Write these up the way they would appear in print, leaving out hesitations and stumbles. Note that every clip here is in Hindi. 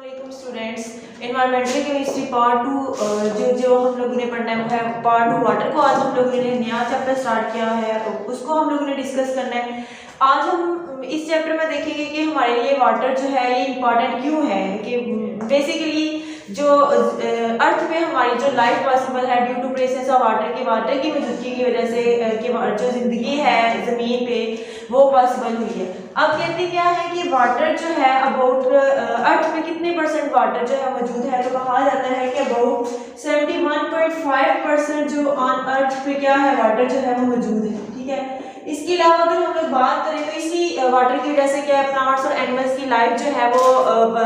अस्सलामुअलैकुम स्टूडेंट्स। एनवायरमेंटल केमिस्ट्री पार्ट 2 जो हम लोगों ने पढ़ना है पार्ट 2 वाटर को आज हम लोगों ने नया चैप्टर स्टार्ट किया है, तो उसको हम लोगों ने डिस्कस करना है। आज हम इस चैप्टर में देखेंगे कि हमारे लिए वाटर जो है ये इम्पॉर्टेंट क्यों है, कि बेसिकली जो अर्थ पे हमारी जो लाइफ पॉसिबल है due to presence of water की मौजूदगी की वजह से कि जो ज़िंदगी है ज़मीन पे वो पॉसिबल हुई है। अब कहते क्या है कि वाटर जो है अबाउट अर्थ पे कितने परसेंट वाटर जो है मौजूद है, तो कहा जाता है कि अबाउट 71.5% जो ऑन अर्थ पे क्या है वाटर जो है वो मौजूद है। ठीक है, इसके अलावा अगर हम लोग बात करें तो इसी वाटर की वजह से क्या है प्लांट्स और एनिमल्स की लाइफ जो है वो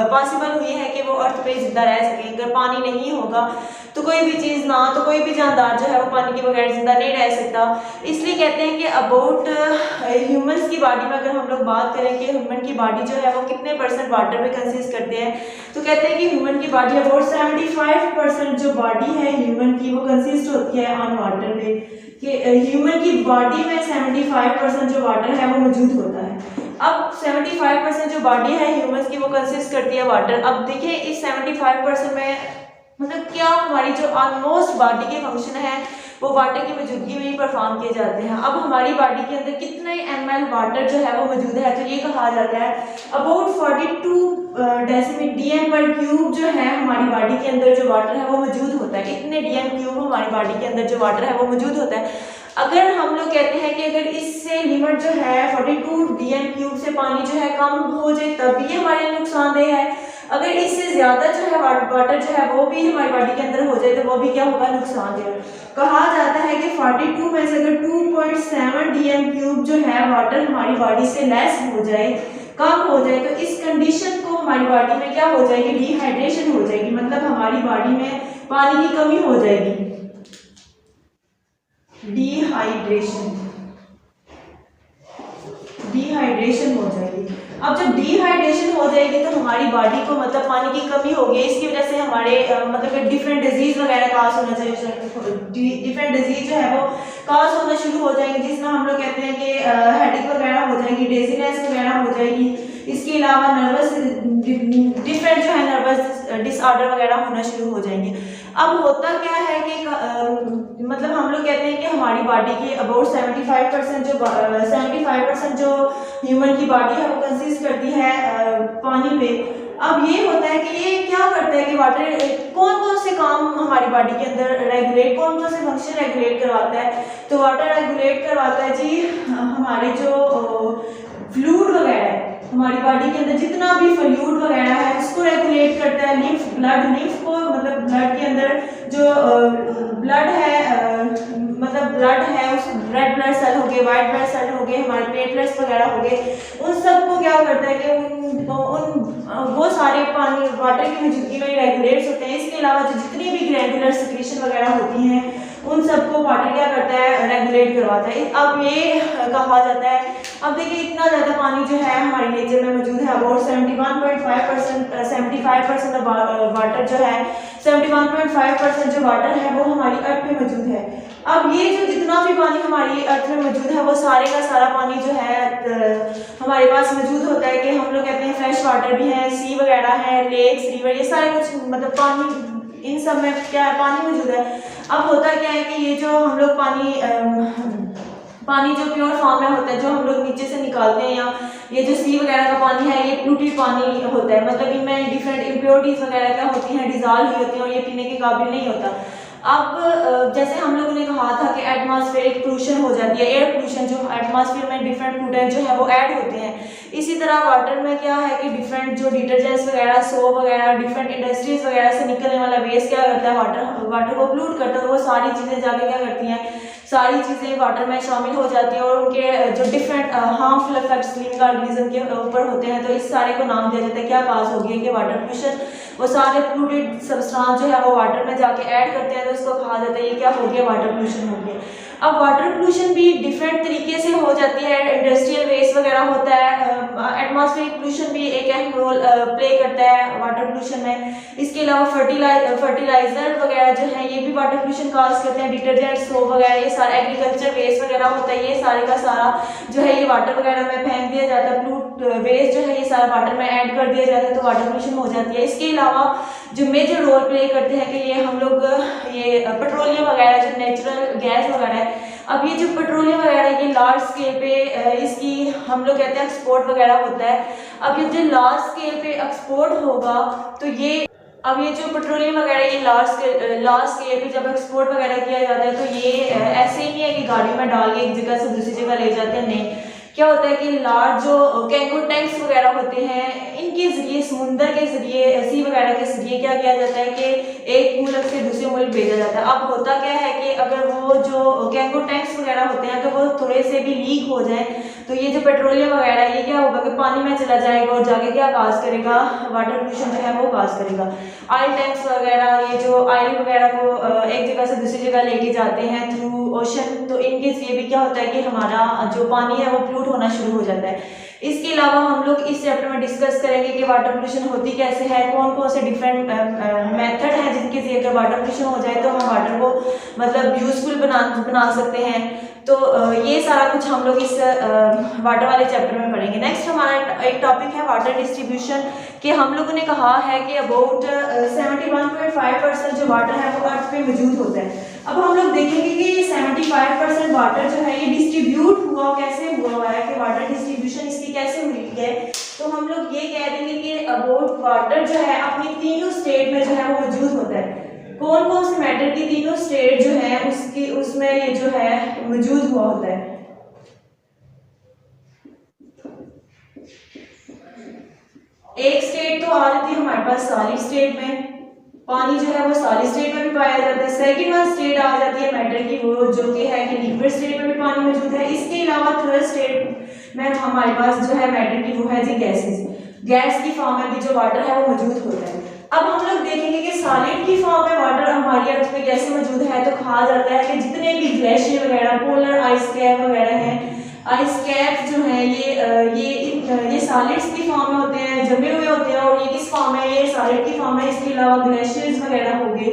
पॉसिबल हुई है कि वो अर्थ पे जिंदा रह सके। अगर पानी नहीं होगा तो कोई भी चीज़ ना तो कोई भी जानदार जो है वो पानी के बगैर जिंदा नहीं रह सकता। इसलिए कहते हैं कि अबाउट ह्यूमंस की बॉडी में अगर हम लोग बात करें कि ह्यूमन की बॉडी जो है वो कितने परसेंट वाटर में कंसिस्ट करते हैं, तो कहते हैं कि ह्यूमन की बॉडी अबाउट 75% जो बॉडी है ह्यूमन की वो कंसिस्ट होती है ऑन वाटर पे, कि ह्यूमन की बॉडी में 75% जो वाटर है वो मौजूद होता है। अब 75% जो बॉडी है ह्यूमंस की वो कंसिस्ट करती है वाटर। अब देखिए इस 75% में मतलब क्या हमारी जो ऑलमोस्ट बॉडी के फंक्शन है वो वाटर की मौजूदगी में ही परफॉर्म किए जाते हैं। अब हमारी बॉडी के अंदर कितने ml वाटर जो है वो मौजूद है, तो ये कहा जाता है अबाउट 42 डेसिमल dm पर क्यूब जो है हमारी बॉडी के अंदर जो वाटर है वो मौजूद होता है। इतने dm क्यूब हमारी बॉडी के अंदर जो वाटर है वो मौजूद होता है। अगर हम लोग कहते हैं कि अगर इससे लिमिट जो है 42 dm क्यूब से पानी जो है कम हो जाए तब ये हमारे लिए नुकसानदेह है। अगर इससे ज्यादा जो है वाटर जो है वो भी हमारी बॉडी के अंदर हो जाए तो वो भी क्या होगा, नुकसानदेह। कहा जाता है कि 42 में से अगर 2.7 dm क्यूब जो है वाटर हमारी बॉडी से लेस हो जाए, कम हो जाए, तो इस कंडीशन को हमारी बॉडी में क्या हो जाएगी, डिहाइड्रेशन हो जाएगी। मतलब हमारी बॉडी में पानी की कमी हो जाएगी, डिहाइड्रेशन हो जाएगी। अब जब डिहाइड्रेशन हो जाएगी तो हमारी बॉडी को मतलब पानी की कमी होगी, इसकी वजह से हमारे मतलब डिफरेंट डिजीज वगैरह काज होना चाहिए, डिफरेंट डिजीज जो है वो काज होना शुरू हो जाएंगे, जिसमें हम लोग कहते हैं कि हेडेक वगैरह हो जाएगी, डेजीनेस वगैरह हो जाएगी। इसके अलावा नर्वस डिफरेंट जो है नर्वस डिसऑर्डर वगैरह होना शुरू हो जाएंगे। अब होता क्या है कि मतलब हम लोग कहते हैं कि हमारी बॉडी की अबाउट 75% जो ह्यूमन की बॉडी है वो कंसिस्ट करती है पानी पे। अब ये होता है कि ये क्या करता है कि वाटर कौन कौन से काम हमारी बॉडी के अंदर रेगुलेट, कौन कौन से फंक्शन रेगुलेट करवाता है, तो वाटर रेगुलेट करवाता है जी हमारे जो फ्लूइड वगैरह है, हमारी बॉडी के अंदर जितना भी फ्लूइड वगैरह है उसको रेगुलेट करता है। लिम्फ को मतलब ब्लड के अंदर जो ब्लड है उस रेड ब्लड सेल हो गए, वाइट ब्लड सेल हो गए, हमारे प्लेटलेट्स वगैरह हो गए, उन सब को क्या करता है कि वो सारे पानी वाटर की मौजूदगी में रेगुलेट्स होते हैं। इसके अलावा जो जितनी भी ग्लैंडुलर सिक्रीशन वगैरह होती हैं उन सबको वाटर क्या करता है, रेगुलेट करवाता है। अब ये कहा जाता है, अब देखिए इतना ज़्यादा पानी जो है हमारे नेचर में मौजूद है, अबाउट 75% वाटर जो है 71.5% जो वाटर है वो हमारी अर्थ में मौजूद है। अब ये जो जितना भी पानी हमारी अर्थ में मौजूद है वो सारे का सारा पानी जो है हमारे पास मौजूद होता है, कि हम लोग कहते हैं फ्रेश वाटर भी है, सी वगैरह है, लेक्स, रिवर, ये सारे कुछ मतलब पानी इन सब में क्या है, पानी मौजूद है। अब होता क्या है कि ये जो हम लोग पानी जो प्योर फॉर्म में होता है, जो हम लोग नीचे से निकालते हैं, या ये जो सी वगैरह का पानी है ये प्लूटेड पानी होता है, मतलब इनमें डिफरेंट इम्प्योरिटीज वगैरह क्या होती हैं, डिजॉल्व हुई होती हैं और ये पीने के काबिल नहीं होता। अब जैसे हम लोगों ने कहा था कि एटमॉस्फेरिक पोल्यूशन हो जाती है, एयर पोल्यूशन, जो एटमॉस्फेयर में डिफरेंट पोल्यूटेंट जो है वो ऐड होते हैं। इसी तरह वाटर में क्या है कि डिफरेंट जो डिटर्जेंट्स वगैरह, सोप वगैरह, डिफरेंट इंडस्ट्रीज वगैरह से निकलने वाला वेस्ट क्या करता है, वाटर को पोल्यूट करता है। वो सारी चीज़ें जाके क्या करती हैं, सारी चीज़ें वाटर में शामिल हो जाती हैं और उनके जो different harmful effects living organism के ऊपर होते हैं, तो इस सारे को नाम दिया जाता है, क्या काज हो गया कि वाटर पोल्यूशन। वो सारे पोल्यूटेड सब्सटेंस जो है वो वाटर में जाके ऐड करते हैं, तो इसको कहा जाता है ये क्या हो गया, वाटर पोल्यूशन हो गया। अब वाटर पोल्यूशन भी डिफरेंट तरीके से हो जाती है, इंडस्ट्रियल वेस्ट वगैरह होता है, एटमॉस्फेरिक पोल्यूशन भी एक अहम रोल प्ले करता है वाटर पोल्यूशन में। इसके अलावा फर्टिलाइजर वगैरह जो है ये भी वाटर पोल्यूशन काज करते हैं, डिटर्जेंट सोप वगैरह ये सारा एग्रीकल्चर वेस्ट वगैरह होता है, ये सारे का सारा जो है ये वाटर वगैरह में फेंक दिया जाता है, फ्लूट वेस्ट जो है ये सारा वाटर में ऐड कर दिया जाता है, तो वाटर पोल्यूशन हो जाती है। इसके अलावा जो मेजर रोल प्ले करते हैं कि ये हम लोग ये पेट्रोलियम वगैरह जो नेचुरल गैस वगैरह है, अब ये जो पेट्रोलियम वगैरह ये लार्ज स्केल पे इसकी हम लोग कहते हैं एक्सपोर्ट वगैरह होता है। अब ये जो लार्ज स्केल पे एक्सपोर्ट होगा तो ये अब ये जो पेट्रोलियम वगैरह ये लार्ज स्केल पे जब एक्सपोर्ट वगैरह किया जाता है तो ये ऐसे ही नहीं है कि गाड़ी में डाल के एक जगह से दूसरी जगह ले जाते हैं, नहीं, क्या होता है कि लार्ज जो कैंगो टैंक्स वगैरह होते हैं इनके जरिए समुंदर के जरिए सी वगैरह के जरिए क्या किया जाता है कि एक मुल्क से दूसरे मुल्क भेजा जाता है। अब होता क्या है कि अगर वो जो कैंगो टैंक्स वगैरह होते हैं अगर वो थोड़े से भी लीक हो जाए तो ये जो पेट्रोलियम वगैरह ये क्या होगा कि पानी में चला जाएगा और जाके क्या काज करेगा, वाटर पोल्यूशन जो है वो काज करेगा। ऑयल टैंक्स वगैरह ये जो ऑयल वगैरह को एक जगह से दूसरी जगह लेके जाते हैं थ्रू ओशन, तो इनके जरिए भी क्या होता है कि हमारा जो पानी है वो पोल्यूट होना शुरू हो जाता है। इसके अलावा हम लोग इस चैप्टर में डिस्कस करेंगे कि वाटर पोल्यूशन होती कैसे है, कौन कौन से डिफरेंट मेथड हैं जिनके जरिए अगर वाटर पोल्यूशन हो जाए तो हम वाटर को मतलब यूजफुल बना सकते हैं। तो ये सारा कुछ हम लोग इस वाटर वाले चैप्टर में पढ़ेंगे। नेक्स्ट हमारा एक टॉपिक है वाटर डिस्ट्रीब्यूशन, कि हम लोगों ने कहा है कि अबाउट 71.5% जो वाटर है वो अर्थ पे मौजूद होता है। अब हम लोग देखेंगे कि 75% वाटर जो है ये डिस्ट्रीब्यूट कैसे हुआ है, कि वाटर डिस्ट्रीब्यूशन इसकी कैसे हुई है। तो हम लोग ये कह देंगे कि अबाउट वाटर जो है अपनी तीनों स्टेट में जो है वो मौजूद होता है। कौन कौन से मैटर की तीनों स्टेट जो है उसकी उसमें ये जो है मौजूद हुआ होता है। एक स्टेट तो आ जाती है हमारे पास सॉलिड स्टेट में, पानी जो है वो सॉलिड स्टेट में भी पाया जाता है। सेकंड वन स्टेट आ जाती है मैटर की, वो जो कि है कि लिक्विड स्टेट में भी पानी मौजूद है। इसके अलावा थर्ड स्टेट में हमारे पास जो है मैटर की वो है जी गैसेस, गैस की फॉर्म में भी जो वाटर है वो मौजूद होता है। अब हम लोग देखेंगे कि सॉलिड की फॉर्म में वाटर हमारी अर्थ में कैसे मौजूद है। तो कहा जाता है कि जितने भी ग्लेशियर वगैरह, पोलर आइस कैप वगैरह हैं, आइस कैप जो है ये सॉलिड्स की फॉर्म में होते हैं, जमे हुए होते हैं, और ये किस फॉर्म में, ये सॉलिड की फॉर्म में। इसके अलावा ग्लेशियर्स वगैरह हो गए,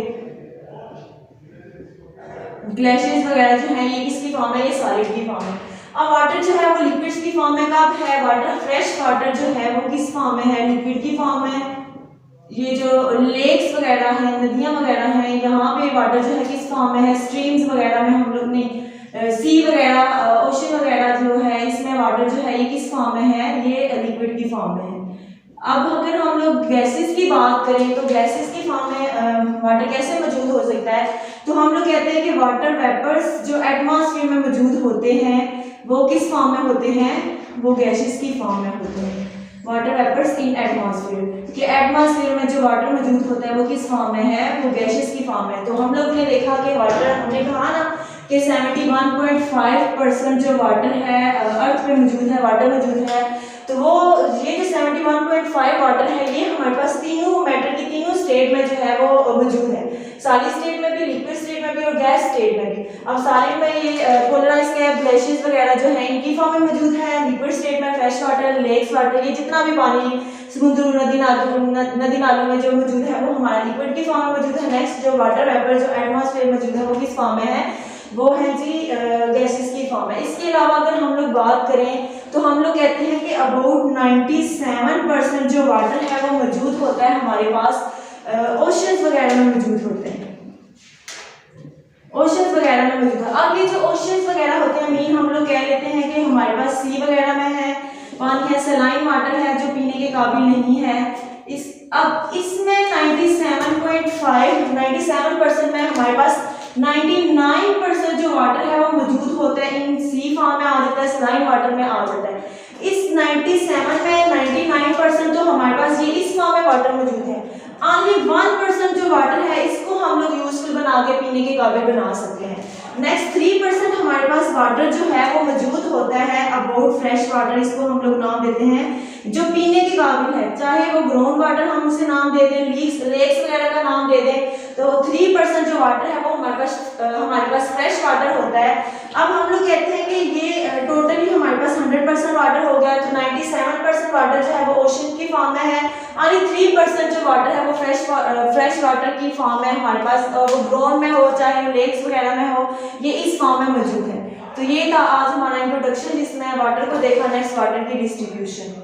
ग्लेशियर्स वगैरह जो है ये किसकी फॉर्म है, ये सॉलिड की फॉर्म है। अब वाटर जो है वो लिक्विड्स की फॉर्म में कब है, वाटर फ्रेश वाटर जो है वो किस फॉर्म में है, लिक्विड की फॉर्म में। ये जो लेक्स वगैरह हैं, नदियां वगैरह हैं, यहाँ पे वाटर जो है किस फॉर्म में है, स्ट्रीम्स वगैरह में हम लोग ने सी वगैरह, ओशन वगैरह जो है इसमें वाटर जो है ये किस फॉर्म में है, ये लिक्विड की फॉर्म में है। अब अगर हम लोग गैसेस की बात करें तो गैसेस की फॉर्म में वाटर कैसे मौजूद हो सकता है। तो हम लोग कहते हैं कि वाटर वेपर्स जो एटमॉस्फेयर में मौजूद होते हैं वो किस फॉर्म में होते हैं, वो गैसेस की फॉर्म में होते हैं। वाटर वेपर्स इन एटमॉस्फेयर, कि एटमॉस्फेयर में जो वाटर मौजूद होता है वो किस फॉर्म में है, वो गैसेस की फॉर्म में। तो हम लोग ने देखा कि वाटर, हमने कहा ना कि 71.5% जो वाटर है अर्थ पे मौजूद है, वाटर मौजूद है। तो वो ये जो 71.5 वाटर है ये हमारे पास तीनों मैटर की तीनों स्टेट में जो है वो मौजूद है, सॉलिड स्टेट में भी, लिक्विड स्टेट में भी और गैस स्टेट में भी। अब सॉलिड में ये पोलराइज कैप, ग्लेशियर्स वगैरह जो है इनकी फॉर्म में मौजूद है, लिक्विड स्टेट में फ्रेश वाटर, लेक्स वाटर, ये जितना भी पानी समुद्र, नदी नालों में जो मौजूद है वो हमारा लिक्विड की फॉर्म में मौजूद है। नेक्स्ट जो वाटर वेपर जो एटमॉस्फेयर में मौजूद है वो किस फॉर्म में है, वो है जी गैसेस की फॉर्म है। इसके अलावा अगर हम लोग बात करें तो हम लोग कहते हैं कि अबाउट 97% जो वाटर है वो मौजूद होता है हमारे पास ओशंस वगैरह में मौजूद होते हैं, ओशंस वगैरह में मौजूद है। अब ये जो ओशंस वगैरह होते हैं मीन हम लोग कह लेते हैं कि हमारे पास सी वगैरह में है पानी है, सलाइन वाटर है जो पीने के काबिल नहीं है। अब इसमें 97% में हमारे पास 99% जो वाटर है वो मौजूद होता है, इन सी फॉर्म में आ जाता है, सलाइन वाटर में आ जाता है। इस 97 में 99% तो हमारे पास ये इस फॉर्म में वाटर मौजूद है। ओनली 1% जो वाटर है इसको हम लोग यूजफुल बना के पीने के काबिल बना सकते हैं। नेक्स्ट 3% हमारे पास वाटर जो है वो मौजूद होता है अबाउट फ्रेश वाटर, इसको हम लोग नाम देते हैं जो पीने के काबिल है, चाहे वो ग्राउंड वाटर हम उसे नाम दे दें, लेक्स वगैरह का नाम दे दें, तो 3% जो वाटर है वो हमारे पास फ्रेश वाटर होता है। अब हम लोग कहते हैं कि ये टोटली हमारे पास 100% वाटर हो गया, तो 97% वाटर जो है वो ओशन की फॉर्म में है, और 3% जो वाटर है वो फ्रेश वाटर की फॉर्म में हमारे पास, वो ग्राउंड में हो चाहे लेक्स वगैरह में हो, ये इस फॉर्म में मौजूद है। तो ये था आज हमारा इंट्रोडक्शन जिसमें वाटर को देखा, नेक्स्ट वाटर की डिस्ट्रीब्यूशन।